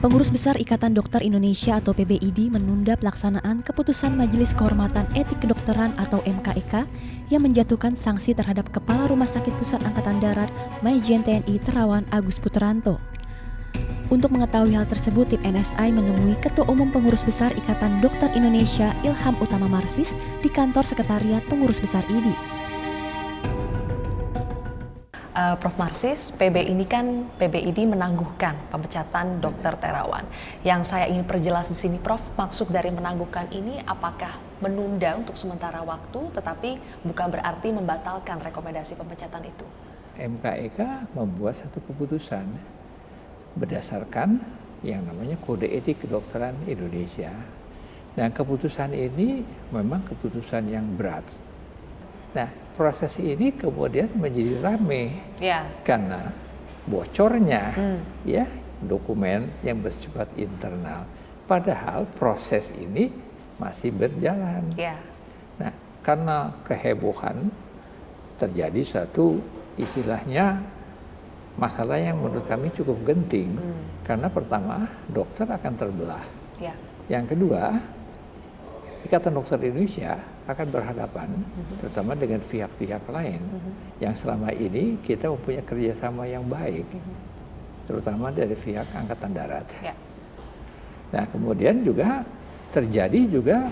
Pengurus Besar Ikatan Dokter Indonesia atau PBID menunda pelaksanaan keputusan Majelis Kehormatan Etik Kedokteran atau MKEK yang menjatuhkan sanksi terhadap Kepala Rumah Sakit Pusat Angkatan Darat Majen TNI Terawan Agus Putranto. Untuk mengetahui hal tersebut, tim NSI menemui Ketua Umum Pengurus Besar Ikatan Dokter Indonesia Ilham Utama Marsis di kantor Sekretariat Pengurus Besar IDI. Prof. Marsis, PBID menangguhkan pemecatan Dr. Terawan. Yang saya ingin perjelas di sini, Prof, maksud dari menangguhkan ini apakah menunda untuk sementara waktu, tetapi bukan berarti membatalkan rekomendasi pemecatan itu? MKEK membuat satu keputusan berdasarkan yang namanya Kode Etik Kedokteran Indonesia. Dan keputusan ini memang keputusan yang berat. Nah, proses ini kemudian menjadi ramai karena bocornya ya dokumen yang bersifat internal. Padahal proses ini masih berjalan. Nah, karena kehebohan terjadi satu istilahnya masalah yang menurut kami cukup genting. Karena pertama, dokter akan terbelah. Yang kedua, Ikatan Dokter Indonesia akan berhadapan terutama dengan pihak-pihak lain yang selama ini kita mempunyai kerjasama yang baik, terutama dari pihak Angkatan Darat. Nah, kemudian juga terjadi juga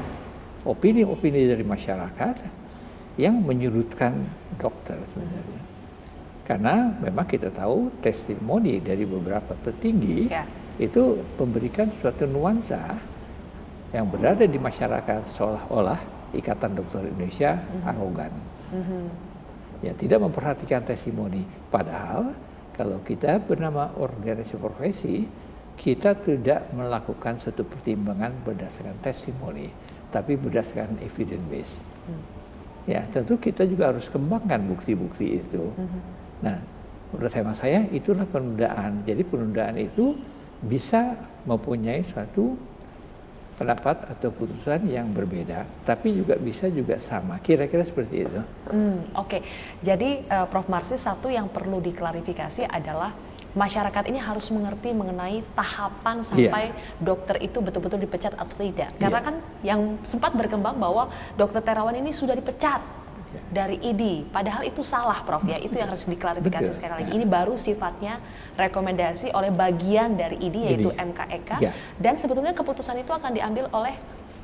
opini-opini dari masyarakat yang menyudutkan dokter sebenarnya. Karena memang kita tahu testimoni dari beberapa petinggi itu memberikan suatu nuansa yang berada di masyarakat seolah-olah Ikatan Dokter Indonesia arogan. Ya, tidak memperhatikan testimoni. Padahal kalau kita bernama organisasi profesi, kita tidak melakukan suatu pertimbangan berdasarkan testimoni, tapi berdasarkan evidence base. Ya, tentu kita juga harus kembangkan bukti-bukti itu. Nah, menurut hemat saya itulah penundaan. Jadi penundaan itu bisa mempunyai suatu pendapat atau putusan yang berbeda, tapi juga bisa juga sama. Kira-kira seperti itu. Oke. Jadi Prof. Marsis, satu yang perlu diklarifikasi adalah masyarakat ini harus mengerti mengenai tahapan sampai dokter itu betul-betul dipecat atau tidak. Karena kan yang sempat berkembang bahwa Dr. Terawan ini sudah dipecat dari IDI, padahal itu salah, Prof, ya. Itu yang harus diklarifikasi sekali lagi. Ini baru sifatnya rekomendasi oleh bagian dari IDI yaitu MKEK, dan sebetulnya keputusan itu akan diambil oleh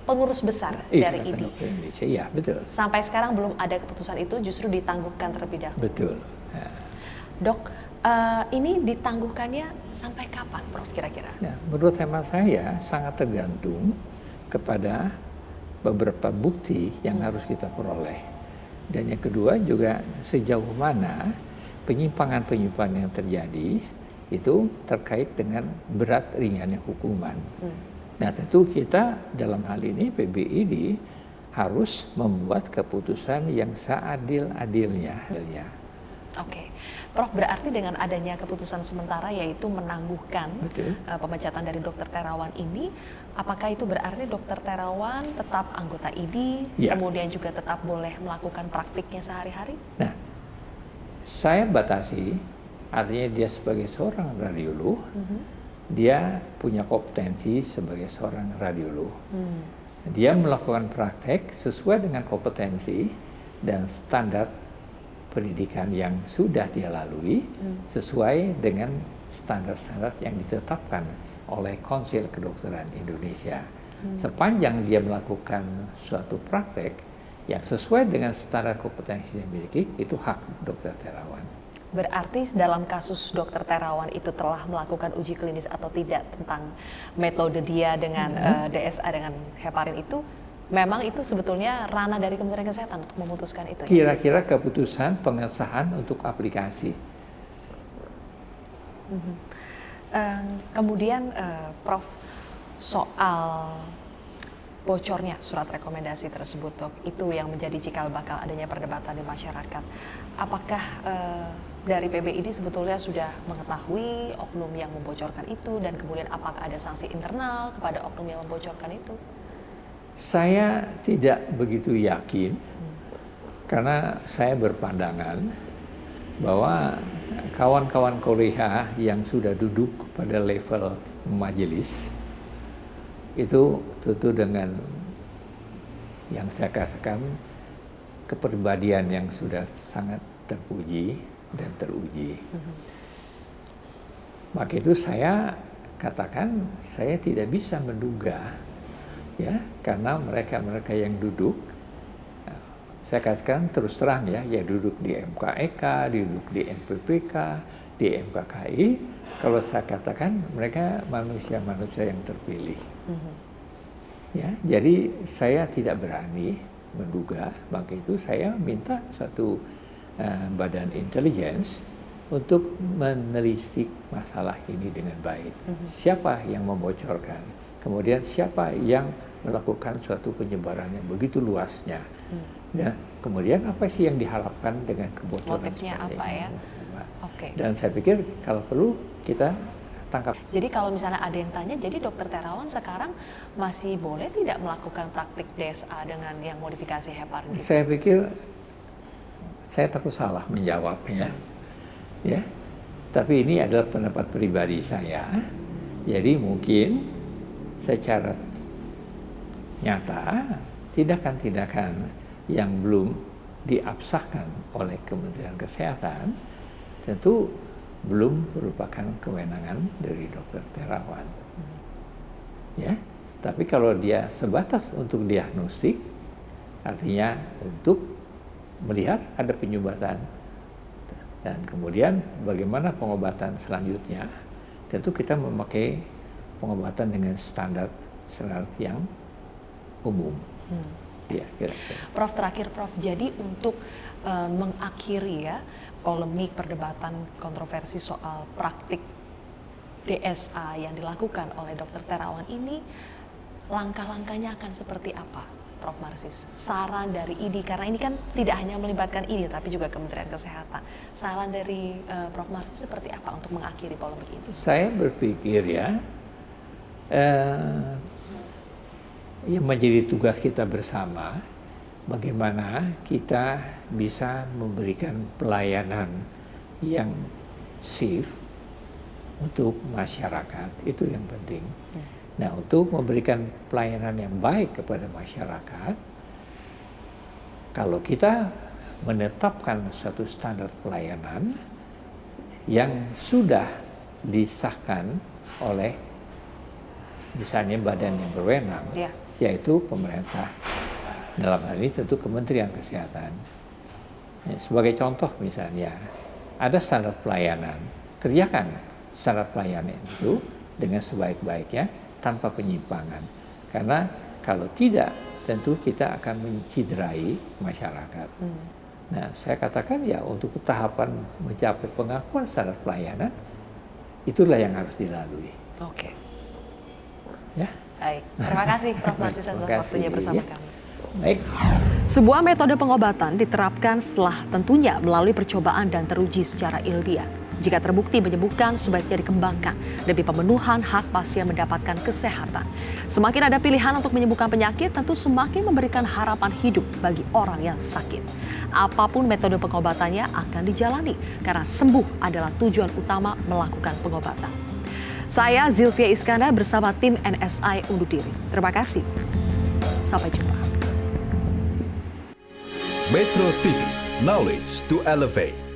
pengurus besar dari IDI. Iya, betul. Sampai sekarang belum ada keputusan itu, justru ditangguhkan terlebih dahulu. Betul. Dok, ini ditangguhkannya sampai kapan, Prof, kira-kira? Nah, menurut hemat saya sangat tergantung kepada beberapa bukti yang harus kita peroleh. Dan yang kedua juga sejauh mana penyimpangan-penyimpangan yang terjadi itu terkait dengan berat ringannya hukuman. Nah, tentu kita dalam hal ini PBID harus membuat keputusan yang seadil-adilnya. Oke, Prof, berarti dengan adanya keputusan sementara yaitu menangguhkan pemecatan dari Dr. Terawan ini, apakah itu berarti Dr. Terawan tetap anggota IDI, kemudian juga tetap boleh melakukan praktiknya sehari-hari? Nah, saya batasi, artinya dia sebagai seorang radiolog, dia punya kompetensi sebagai seorang radiolog. Dia melakukan praktek sesuai dengan kompetensi dan standar pendidikan yang sudah dia lalui sesuai dengan standar-standar yang ditetapkan oleh Konsil Kedokteran Indonesia. Sepanjang dia melakukan suatu praktek yang sesuai dengan standar kompetensi yang dimiliki, itu hak Dr. Terawan. Berarti dalam kasus Dr. Terawan itu telah melakukan uji klinis atau tidak tentang metode dia dengan DSA dengan heparin itu, memang itu sebetulnya ranah dari Kementerian Kesehatan untuk memutuskan itu. Kira-kira keputusan pengesahan untuk aplikasi. Kemudian Prof, soal bocornya surat rekomendasi tersebut, Dok, itu yang menjadi cikal bakal adanya perdebatan di masyarakat. Apakah dari PBID sebetulnya sudah mengetahui oknum yang membocorkan itu, dan kemudian apakah ada sanksi internal kepada oknum yang membocorkan itu? Saya tidak begitu yakin, karena saya berpandangan bahwa kawan-kawan Korea yang sudah duduk pada level majelis itu tentu dengan yang saya katakan kepribadian yang sudah sangat terpuji dan teruji. Maka itu saya katakan saya tidak bisa menduga, ya, karena mereka yang duduk, saya katakan terus terang ya duduk di MKEK, duduk di MPPK, di MKKI, kalau saya katakan mereka manusia-manusia yang terpilih. Ya, jadi saya tidak berani menduga, maka itu saya minta satu badan intelligence untuk menelisik masalah ini dengan baik. Siapa yang membocorkan, kemudian siapa yang melakukan suatu penyebaran yang begitu luasnya, dan kemudian apa sih yang diharapkan dengan kebocoran motifnya apa ya? Oke. Dan saya pikir kalau perlu kita tangkap. Jadi kalau misalnya ada yang tanya, jadi Dokter Terawan sekarang masih boleh tidak melakukan praktik DSA dengan yang modifikasi hepar gitu? Saya pikir saya takut salah menjawabnya, ya. Tapi ini adalah pendapat pribadi saya. Jadi mungkin secara nyata tindakan-tindakan yang belum diabsahkan oleh Kementerian Kesehatan tentu belum merupakan kewenangan dari Dokter Terawan. Ya, tapi kalau dia sebatas untuk diagnostik, artinya untuk melihat ada penyumbatan dan kemudian bagaimana pengobatan selanjutnya, tentu kita memakai pengobatan dengan standar yang umum. Ya, kira-kira. Prof, terakhir Prof, jadi untuk mengakhiri ya polemik perdebatan kontroversi soal praktik DSA yang dilakukan oleh Dokter Terawan ini, langkah-langkahnya akan seperti apa, Prof Marsis? Saran dari IDI, karena ini kan tidak hanya melibatkan IDI tapi juga Kementerian Kesehatan. Saran dari Prof Marsis seperti apa untuk mengakhiri polemik ini? Saya berpikir ya, yang menjadi tugas kita bersama, bagaimana kita bisa memberikan pelayanan yang safe untuk masyarakat, itu yang penting. Nah, untuk memberikan pelayanan yang baik kepada masyarakat, kalau kita menetapkan satu standar pelayanan yang sudah disahkan oleh misalnya badan yang berwenang, yaitu pemerintah. Dalam hal ini tentu Kementerian Kesehatan. Ya, sebagai contoh misalnya, ada standar pelayanan, kerjakan standar pelayanan itu dengan sebaik-baiknya tanpa penyimpangan. Karena kalau tidak, tentu kita akan menciderai masyarakat. Nah, saya katakan ya untuk tahapan mencapai pengakuan standar pelayanan, itulah yang harus dilalui. Oke. Ya. Baik, terima kasih Prof Marsis atas waktunya bersama kami. Baik. Sebuah metode pengobatan diterapkan setelah tentunya melalui percobaan dan teruji secara ilmiah. Jika terbukti menyembuhkan, sebaiknya dikembangkan demi pemenuhan hak pasien mendapatkan kesehatan. Semakin ada pilihan untuk menyembuhkan penyakit, tentu semakin memberikan harapan hidup bagi orang yang sakit. Apapun metode pengobatannya akan dijalani, karena sembuh adalah tujuan utama melakukan pengobatan. Saya Zilvia Iskandar bersama tim NSI undur diri. Terima kasih. Sampai jumpa. Metro TV, knowledge to elevate.